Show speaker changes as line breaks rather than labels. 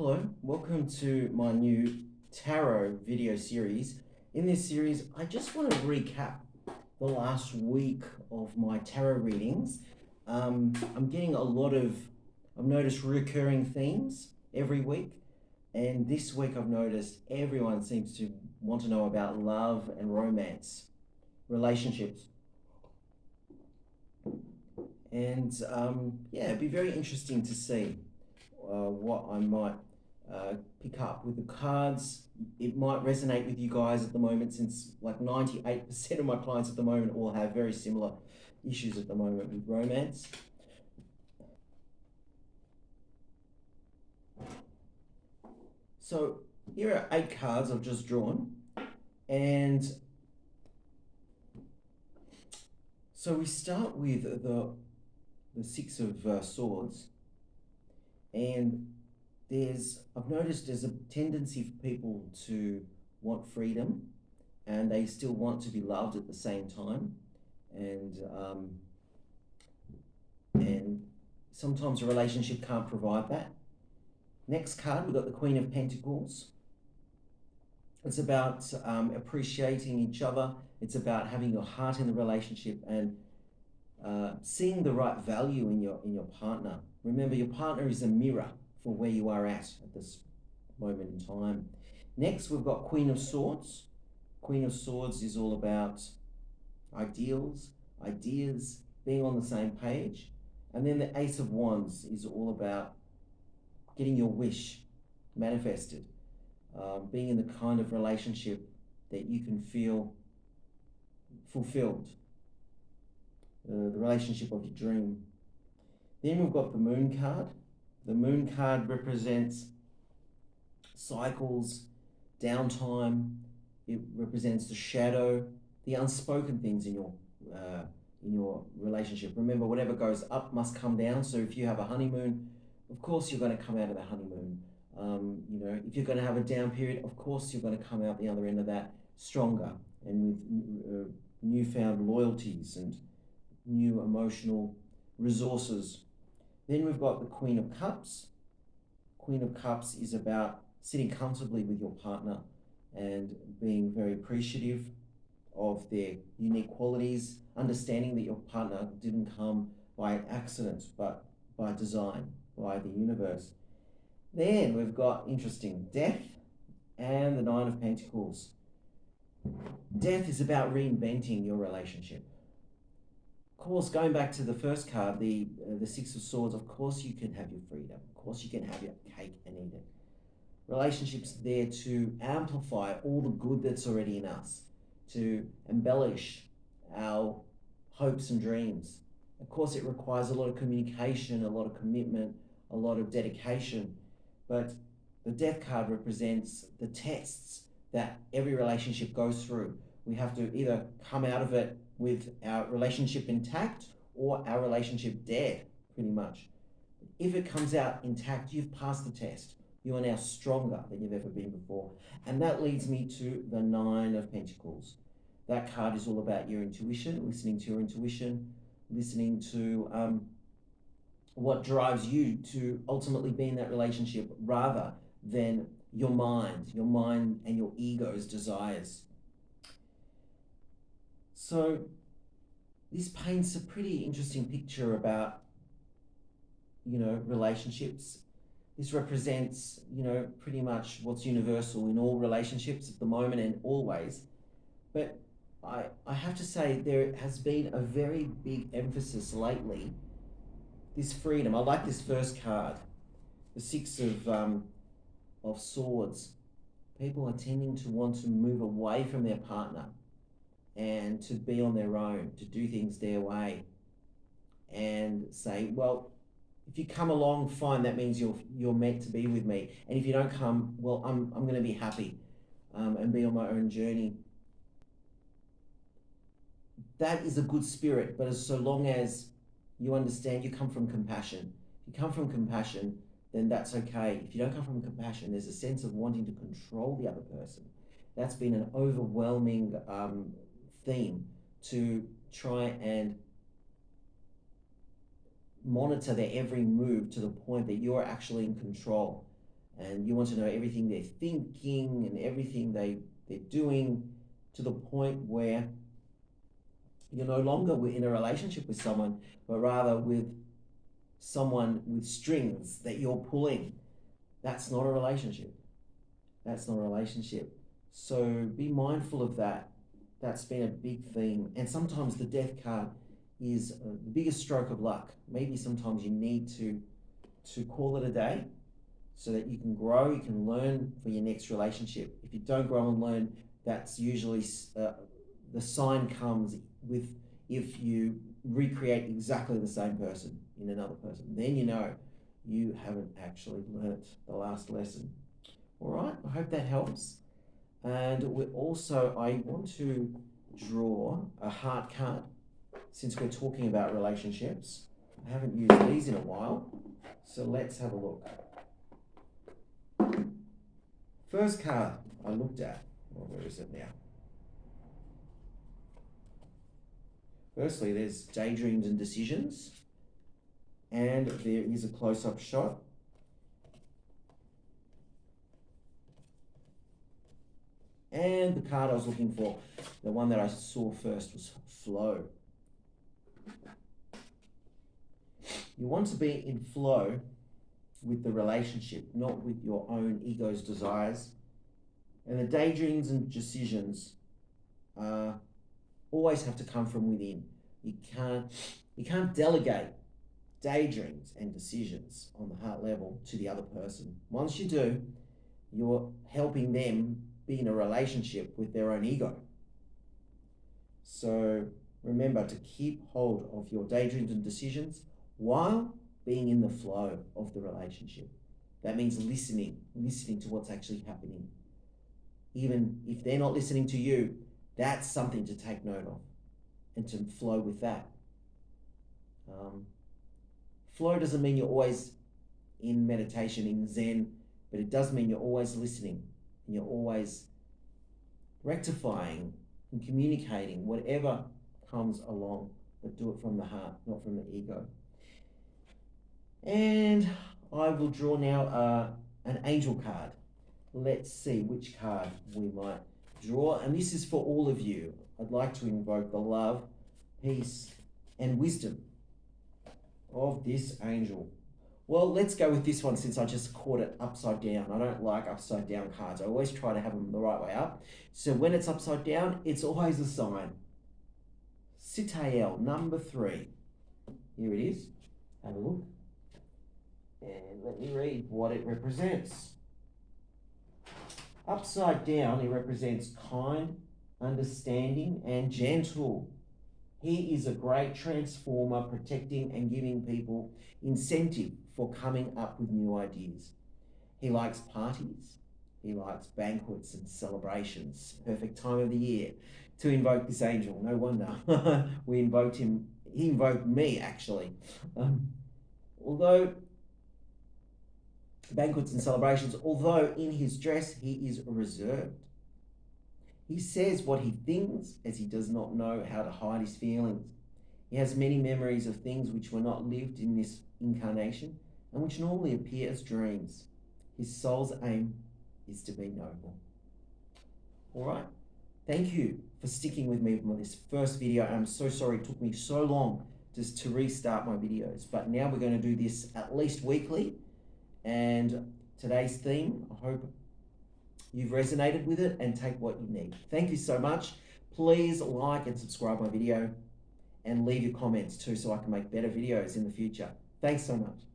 Hello, welcome to my new tarot video series. In this series, I just want to recap the last week of my tarot readings. I'm getting I've noticed recurring themes every week. And this week, I've noticed everyone seems to want to know about love and romance, relationships. And yeah, it'd be very interesting to see what I might pick up with the cards. It might resonate with you guys at the moment, since like 98% of my clients at the moment all have very similar issues at the moment with romance. So here are 8 cards I've just drawn, and so we start with the Six of Swords, and I've noticed there's a tendency for people to want freedom, and they still want to be loved at the same time, and sometimes a relationship can't provide that. Next card, we've got the Queen of Pentacles. It's about appreciating each other. It's about having your heart in the relationship and seeing the right value in your partner. Remember, your partner is a mirror for where you are at this moment in time. Next, we've got Queen of Swords. Queen of Swords is all about ideals, ideas, being on the same page. And then the Ace of Wands is all about getting your wish manifested, being in the kind of relationship that you can feel fulfilled, the relationship of your dream. Then we've got the Moon card. The Moon card represents cycles, downtime. It represents the shadow, the unspoken things in your relationship. Remember, whatever goes up must come down. So if you have a honeymoon, of course you're going to come out of the honeymoon. If you're going to have a down period, of course you're going to come out the other end of that stronger and with newfound loyalties and new emotional resources. Then we've got the Queen of Cups. Queen of Cups is about sitting comfortably with your partner and being very appreciative of their unique qualities, understanding that your partner didn't come by accident, but by design, by the universe. Then we've got interesting Death and the Nine of Pentacles. Death is about reinventing your relationship. Of course, going back to the first card, the Six of Swords, of course you can have your freedom. Of course you can have your cake and eat it. Relationships are there to amplify all the good that's already in us, to embellish our hopes and dreams. Of course, it requires a lot of communication, a lot of commitment, a lot of dedication. But the Death card represents the tests that every relationship goes through. We have to either come out of it with our relationship intact or our relationship dead, pretty much. If it comes out intact, you've passed the test. You are now stronger than you've ever been before. And that leads me to the Nine of Pentacles. That card is all about your intuition, listening to your intuition, listening to what drives you to ultimately be in that relationship rather than your mind and your ego's desires. So this paints a pretty interesting picture about, relationships. This represents, pretty much what's universal in all relationships at the moment and always. But I have to say there has been a very big emphasis lately, this freedom. I like this first card, the Six of Swords. People are tending to want to move away from their partner and to be on their own, to do things their way, and say, well, if you come along, fine, that means you're meant to be with me. And if you don't come, well, I'm going to be happy and be on my own journey. That is a good spirit, but so long as you understand you come from compassion. If you come from compassion, then that's okay. If you don't come from compassion, there's a sense of wanting to control the other person. That's been an overwhelming theme, to try and monitor their every move to the point that you're actually in control and you want to know everything they're thinking and everything they're doing, to the point where you're no longer in a relationship with someone, but rather with someone with strings that you're pulling. That's not a relationship. That's not a relationship. So be mindful of that. That's been a big theme. And sometimes the death card is the biggest stroke of luck. Maybe sometimes you need to call it a day so that you can grow, you can learn for your next relationship. If you don't grow and learn, that's usually the sign comes with if you recreate exactly the same person in another person. Then you know you haven't actually learnt the last lesson. All right, I hope that helps. And I want to draw a heart card since we're talking about relationships. I haven't used these in a while, so let's have a look. First card I looked at, where is it now? Firstly, there's daydreams and decisions, and there is a close-up shot. And the card I was looking for, the one that I saw first, was flow. You want to be in flow with the relationship, not with your own ego's desires. And the daydreams and decisions always have to come from within. You can't delegate daydreams and decisions on the heart level to the other person. Once you do, you're helping them be in a relationship with their own ego. So remember to keep hold of your daydreams and decisions while being in the flow of the relationship. That means listening to what's actually happening. Even if they're not listening to you, that's something to take note of and to flow with that. Flow doesn't mean you're always in meditation, in Zen, but it does mean you're always listening and you're always rectifying and communicating whatever comes along, but do it from the heart, not from the ego. And I will draw now an angel card. Let's see which card we might draw. And this is for all of you. I'd like to invoke the love, peace, and wisdom of this angel. Well, let's go with this one since I just caught it upside down. I don't like upside down cards. I always try to have them the right way up. So when it's upside down, it's always a sign. Sitael, number 3. Here it is. Have a look. And let me read what it represents. Upside down, it represents kind, understanding, and gentle. He is a great transformer, protecting and giving people incentive for coming up with new ideas. He likes parties. He likes banquets and celebrations. Perfect time of the year to invoke this angel. No wonder we invoked him. He invoked me, actually. Although banquets and celebrations, although in his dress he is reserved. He says what he thinks, as he does not know how to hide his feelings. He has many memories of things which were not lived in this incarnation and which normally appear as dreams. His soul's aim is to be noble. All right. Thank you for sticking with me on this first video. I'm so sorry it took me so long just to restart my videos, but now we're going to do this at least weekly. And today's theme, I hope you've resonated with it and take what you need. Thank you so much. Please like and subscribe my video and leave your comments too so I can make better videos in the future. Thanks so much.